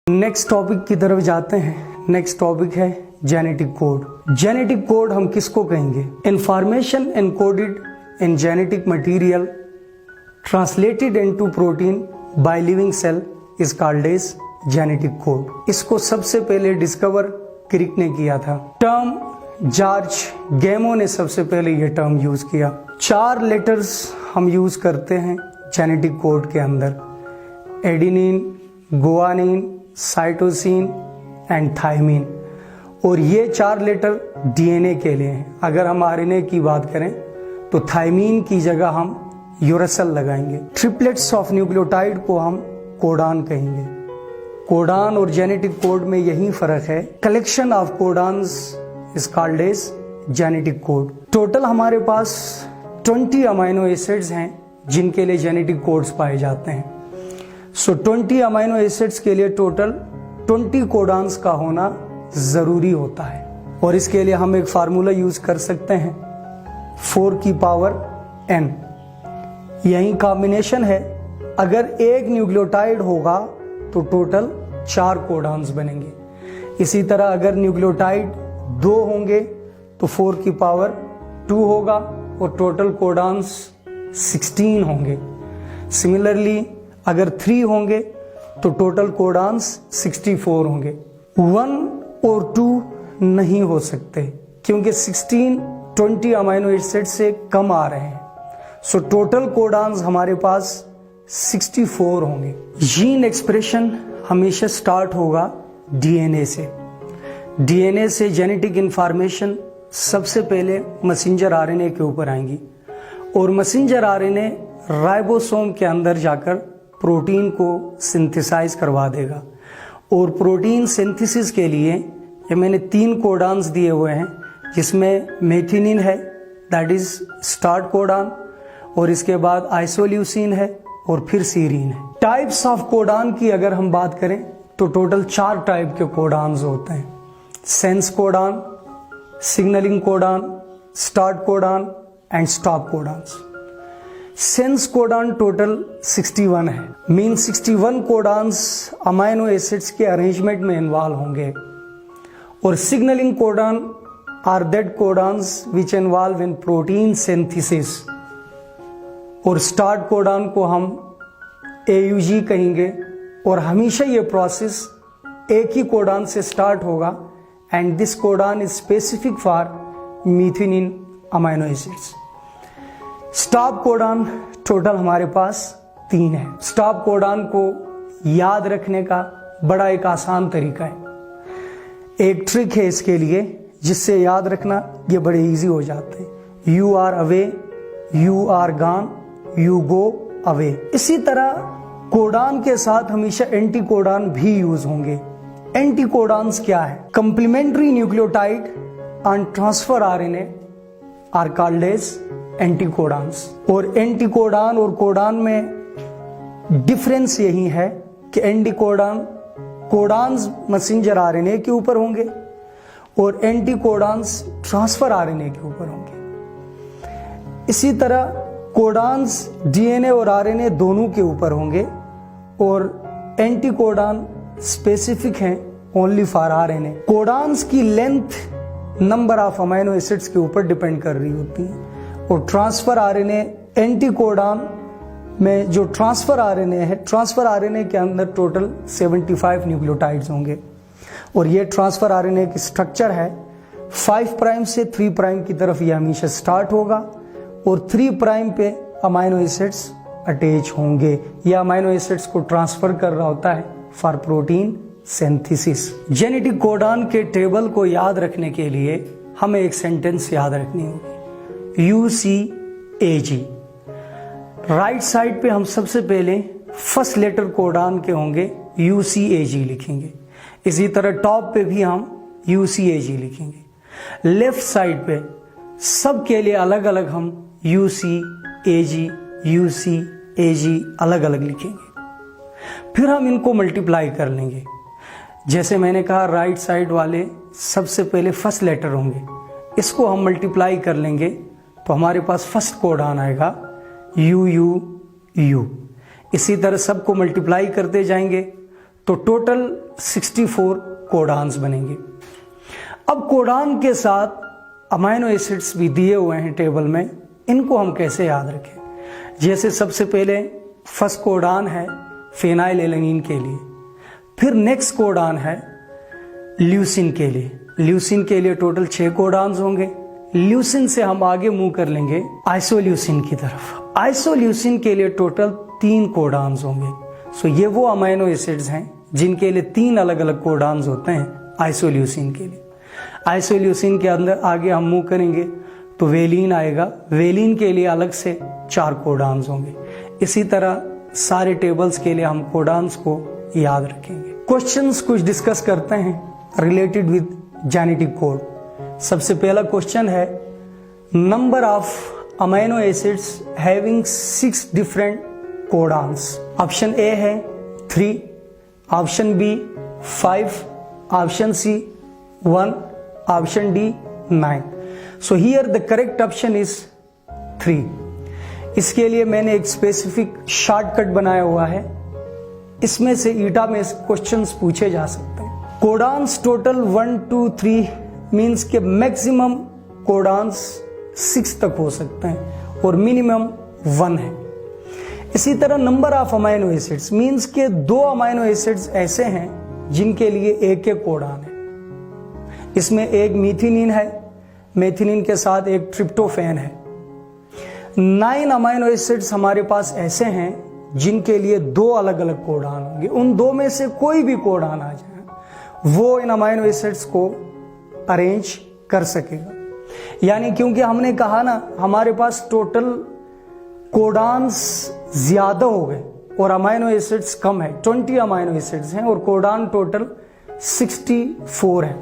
Next topic की तरफ जाते हैं। नेक्स्ट टॉपिक है जेनेटिक कोड। जेनेटिक कोड हम किसको कहेंगे? Information encoded in genetic material translated into protein by living cell is called as genetic code. इसको सबसे पहले डिस्कवर क्रिक ने किया था। टर्म जॉर्ज गैमो ने सबसे पहले यह टर्म यूज किया। 4 लेटर्स हम यूज करते हैं जेनेटिक कोड के अंदर, adenine, guanine, cytosine and thymine, और ये 4 लेटर डीएनए के लिए हैं। अगर हम आरएनए की बात करें तो थायमिन की जगह हम यूरेसिल लगाएंगे। ट्रिपलेट्स ऑफ न्यूक्लियोटाइड को हम कोडान कहेंगे। कोडान और जेनेटिक कोड में यही फर्क है। Collection of codons is called as genetic code. Total हमारे पास 20 अमाइनो एसिड्स हैं जिनके लिए जेनेटिक कोड्स पाए जाते हैं। 20 अमाइनो एसिड्स के लिए टोटल 20 कोडान्स का होना जरूरी होता है, और इसके लिए हम एक फार्मूला यूज कर सकते हैं 4 की पावर n। यही कॉम्बिनेशन है। अगर एक न्यूक्लियोटाइड होगा तो टोटल 4 कोडान्स बनेंगे। इसी तरह अगर न्यूक्लियोटाइड 2 होंगे तो 4 की पावर 2 होगा और टोटल कोडान्स 16 होंगे। सिमिलरली अगर 3 होंगे तो टोटल कोडान्स 64 होंगे। 1 और 2 नहीं हो सकते क्योंकि 16 20 अमाइनो एसिड से कम आ रहे हैं। टोटल कोडान्स हमारे पास 64 होंगे। जीन एक्सप्रेशन हमेशा स्टार्ट होगा डीएनए से। डीएनए से जेनेटिक इंफॉर्मेशन सबसे पहले मैसेंजर आरएनए के ऊपर आएंगी, और मैसेंजर आरएनए राइबोसोम के अंदर जाकर प्रोटीन को सिंथेसाइज करवा देगा। और प्रोटीन सिंथेसिस के लिए ये मैंने 3 कोडान्स दिए हुए हैं, जिसमें मेथिनिन है, दैट इज स्टार्ट कोडान, और इसके बाद आइसोल्यूसिन है, और फिर सीरीन है। टाइप्स ऑफ कोडान की अगर हम बात करें तो टोटल 4 टाइप के कोडान्स होते हैं। Sense codon, signalling codon, start codon and stop codons. Sense codon total 61 है। मीन 61 कोडान्स अमाइनो एसिड्स के अरेंजमेंट में इन्वॉल्व होंगे। और signalling codon are that codons which involve in protein synthesis. और start codon को हम AUG कहेंगे, और हमेशा ये प्रोसेस एक ही कोडान से स्टार्ट होगा, and this codon is specific for methionine amino acids. Stop codon total हमारे पास 3 है। स्टॉप कोडान को याद रखने का बड़ा एक आसान तरीका है। एक ट्रिक है इसके लिए जिससे याद रखना ये बड़े इजी हो जाते हैं। You are away, you are gone, you go away. इसी तरह कोडान के साथ हमेशा एंटी कोडान भी यूज होंगे। एंटी कोडान्स क्या है? Complementary nucleotide on transfer RNA are called as anticodons. और एंटी कोडान और कोडान में डिफरेंस यही है कि anticodon codons messenger RNA के ऊपर होंगे और एंटी कोडान्स ट्रांसफर आरएनए के ऊपर होंगे। इसी तरह कोडान्स डीएनए और आरएनए दोनों के ऊपर होंगे, और एंटी कोडान स्पेसिफिक हैं ओनली फॉर आरएनए। कोडान्स की length number of amino acids के ऊपर डिपेंड कर रही होती है, और ट्रांसफर आरएनए एंटी कोडान में जो ट्रांसफर आरएनए है, ट्रांसफर आरएनए के अंदर टोटल 75 न्यूक्लियोटाइड्स होंगे। और ये ट्रांसफर आरएनए की स्ट्रक्चर है 5 प्राइम से 3 प्राइम की तरफ ये हमेशा स्टार्ट होगा, और 3 प्राइम पे अमाइनो एसिड्स अटैच होंगे। ये अमाइनो एसिड्स को ट्रांसफर कर रहा होता है for protein synthesis. Genetic codon के टेबल को याद रखने के लिए हमें एक सेंटेंस याद रखनी होगी, UCAG। राइट साइड पे हम सबसे पहले फर्स्ट लेटर कोडान के होंगे UCAG लिखेंगे। इसी तरह टॉप पे भी हम UCAG लिखेंगे। लेफ्ट साइड पे सब के लिए अलग अलग हम UCAG अलग अलग लिखेंगे। फिर हम इनको मल्टीप्लाई कर लेंगे। जैसे मैंने कहा राइट साइड वाले सबसे पहले फर्स्ट लेटर होंगे, इसको हम मल्टीप्लाई कर लेंगे तो हमारे पास फर्स्ट कोडान आएगा UUU। इसी तरह सबको मल्टीप्लाई करते जाएंगे तो टोटल 64 कोडान्स बनेंगे। अब कोडान के साथ अमाइनो एसिड्स भी दिए हुए हैं टेबल में, इनको हम कैसे याद रखें? जैसे सबसे पहले फर्स्ट कोडान है फेनाइलएलेनिन के लिए, फिर नेक्स्ट कोडान है ल्यूसिन के लिए। ल्यूसिन के लिए टोटल 6 कोडान्स होंगे। ल्यूसिन से हम आगे मूव कर लेंगे आइसोल्यूसिन की तरफ। आइसोल्यूसिन के लिए टोटल 3 कोडान्स होंगे। सो ये वो अमाइनो एसिड्स हैं जिनके लिए 3 अलग अलग कोडान्स होते हैं आइसोल्यूसिन के लिए। आइसोल्यूसिन के अंदर आगे हम मूव करेंगे तो वेलिन आएगा। वेलिन के लिए अलग से 4 कोडान्स होंगे। इसी तरह सारे टेबल्स के लिए हम कोडान्स को याद रखेंगे। क्वेश्चंस कुछ डिस्कस करते हैं रिलेटेड विद जेनेटिक कोड। सबसे पहला क्वेश्चन है, number of amino acids having 6 different codons. Option A है 3, option B 5, option C 1, option D 9। So here the correct option is 3। इसके लिए मैंने एक स्पेसिफिक शॉर्टकट बनाया हुआ है। इसमें से ईटा में क्वेश्चंस पूछे जा सकते हैं। कोडान्स टोटल 1, 2, 3 मीन्स के मैक्सिमम कोडान्स 6 तक हो सकते हैं और मिनिमम 1 है। इसी तरह number of amino acids means के 2 अमाइनो एसिड्स ऐसे हैं जिनके लिए एक कोडान है। इसमें एक मीथिनिन है, मेथिनिन के साथ एक ट्रिप्टोफैन है। 9 अमाइनो एसिड्स हमारे पास ऐसे हैं जिनके लिए 2 अलग अलग कोडान होंगे। उन 2 में से कोई भी कोडान आ जाए वो इन अमाइनो एसिड्स को अरेंज कर सकेगा। यानी क्योंकि हमने कहा ना हमारे पास टोटल कोडान्स ज्यादा हो गए और अमाइनो एसिड्स कम है। 20 अमाइनो एसिड्स हैं और कोडान टोटल 64 है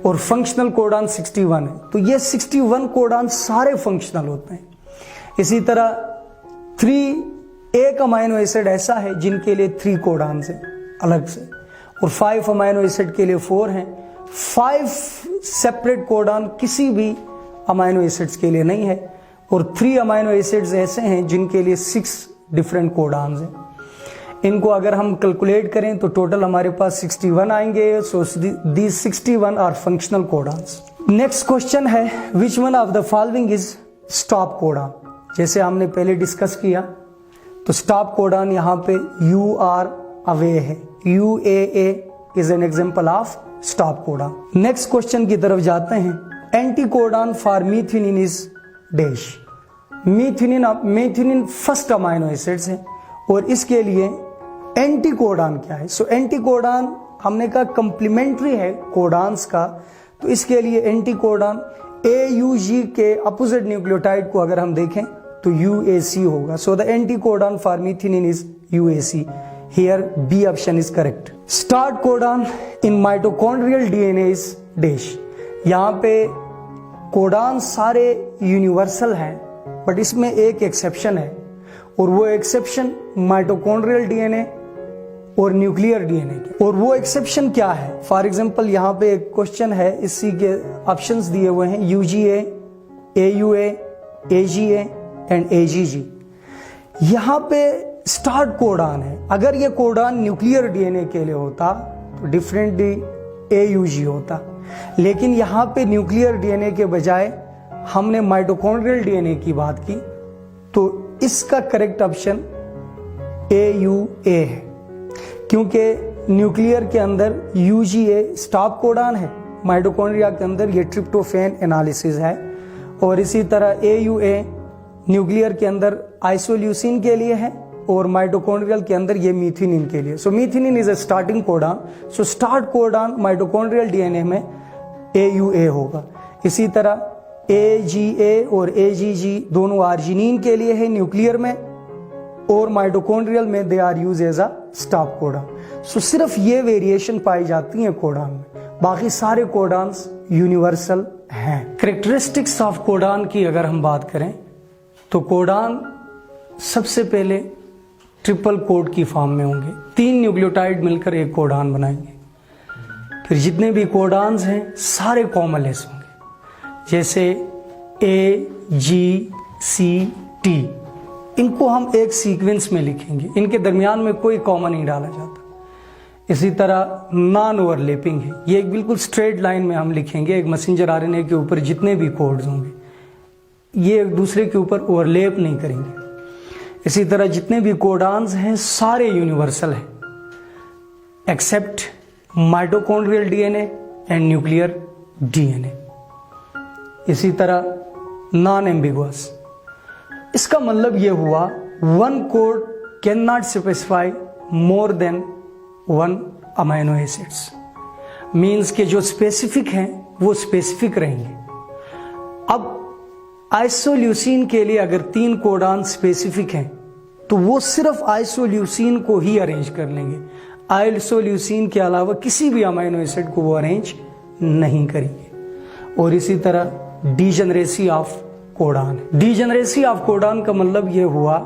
और फंक्शनल कोडान 61 है। तो ये 61 कोडान सारे फंक्शनल होते हैं। इसी तरह एक अमाइनो एसिड ऐसा है जिनके लिए 3 कोडान्स हैं अलग से, और 5 अमाइनो एसिड के लिए 4 हैं। 5 सेपरेट कोडान किसी भी अमाइनो एसिड्स के लिए नहीं है और 3 अमाइनो एसिड्स ऐसे हैं जिनके लिए 6 डिफरेंट कोडान्स हैं। इनको अगर हम कैलकुलेट करें तो टोटल हमारे पास 61 आएंगे। So these 61 are functional codons. Next question है, which one of the following is stop codon. जैसे हमने पहले डिस्कस किया तो स्टॉप कोडान यहाँ पे यू आर अवे है। UAA is an example of stop codon. Next question की तरफ जाते हैं। Anticodon for methionine is dash. Methionine first amino acids है और इसके लिए एंटी कोडान क्या है? सो एंटी कोडान हमने कहा कंप्लीमेंट्री है कोडान्स का, तो इसके लिए एंटी कोडान AUG के अपोजिट न्यूक्लियोटाइड को अगर हम देखें तो UAC होगा। So the anticodon for methionine is UAC। Here B option is correct. Start codon in mitochondrial DNA is dash. यहाँ पे कोडान सारे यूनिवर्सल हैं बट इसमें एक एक्सेप्शन है और वो एक्सेप्शन माइटोकॉन्ड्रियल डीएनए और न्यूक्लियर डीएनए के। और वो एक्सेप्शन क्या है? फॉर एग्जांपल यहाँ पे एक क्वेश्चन है, इसी के ऑप्शंस दिए हुए हैं UGA, AUA, AGA and AGG। यहाँ पे स्टार्ट कोडान है। अगर ये कोडान न्यूक्लियर डीएनए के लिए होता तो डिफरेंटली AUG होता, लेकिन यहाँ पे न्यूक्लियर डीएनए के बजाय हमने माइटोकॉन्ड्रियल डीएनए की बात की, तो इसका करेक्ट ऑप्शन AUA है, क्योंकि न्यूक्लियर के अंदर UGA स्टॉप कोडान है, माइटोकॉन्ड्रिया के अंदर ये ट्रिप्टोफैन एनालिसिस है, और इसी तरह AUA न्यूक्लियर के अंदर आइसोल्यूसिन के लिए है और माइटोकॉन्ड्रियल के अंदर ये मीथिनिन के लिए। So methionine is a starting codon. So start codon mitochondrial DNA में AUA होगा। इसी तरह AGA और AGG दोनों आर्जिनिन के लिए है न्यूक्लियर में, और माइटोकॉन्ड्रियल में they are use as a stop codon. So सिर्फ ये वेरिएशन पाई जाती है कोडान में, बाकी सारे कोडान्स यूनिवर्सल हैं। कैरेक्टरिस्टिक्स ऑफ कोडान की अगर हम बात करें तो कोडान सबसे पहले ट्रिपल कोड की फॉर्म में होंगे। 3 न्यूक्लियोटाइड मिलकर एक कोडान बनाएंगे। फिर जितने भी कोडान्स हैं सारे कॉमनलेस होंगे, जैसे AGCT। इनको हम एक सीक्वेंस में लिखेंगे, इनके दरमियान में कोई कॉमन नहीं डाला जाता। इसी तरह नॉन ओवरलैपिंग है, ये एक बिल्कुल स्ट्रेट लाइन में हम लिखेंगे। एक मैसेंजर आरएनए के ऊपर जितने भी कोड्स होंगे ये एक दूसरे के ऊपर ओवरलैप नहीं करेंगे। इसी तरह जितने भी कोडान्स हैं सारे यूनिवर्सल हैं except mitochondrial DNA and nuclear DNA. इसी तरह नॉन एम्बिगुअस, इसका मतलब यह हुआ one code can not specify more than one amino acids, means के जो स्पेसिफिक हैं वो स्पेसिफिक रहेंगे। अब आइसोल्यूसिन के लिए अगर 3 कोडान स्पेसिफिक हैं तो वो सिर्फ आइसोल्यूसिन को ही अरेंज कर लेंगे, आइसोल्यूसिन के अलावा किसी भी अमाइनो एसिड को वो अरेंज नहीं करेंगे। और इसी तरह degeneracy of codon, degeneracy of codon का मतलब ये हुआ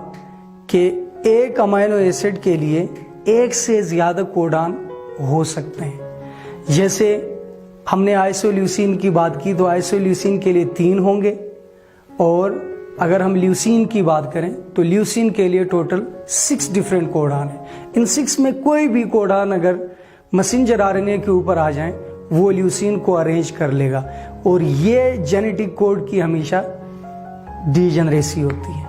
कि एक अमाइनो एसिड के लिए एक से ज्यादा कोडान हो सकते हैं। जैसे हमने आइसोल्यूसिन की बात की तो आइसोल्यूसिन के लिए 3 होंगे, और अगर हम ल्यूसीन की बात करें तो ल्यूसीन के लिए टोटल 6 डिफरेंट कोडान है। इन 6 में कोई भी कोडान अगर मैसेंजर आरएनए के ऊपर आ जाए वो ल्यूसीन को अरेंज कर लेगा, और ये जेनेटिक कोड की हमेशा डीजनरेसी होती है।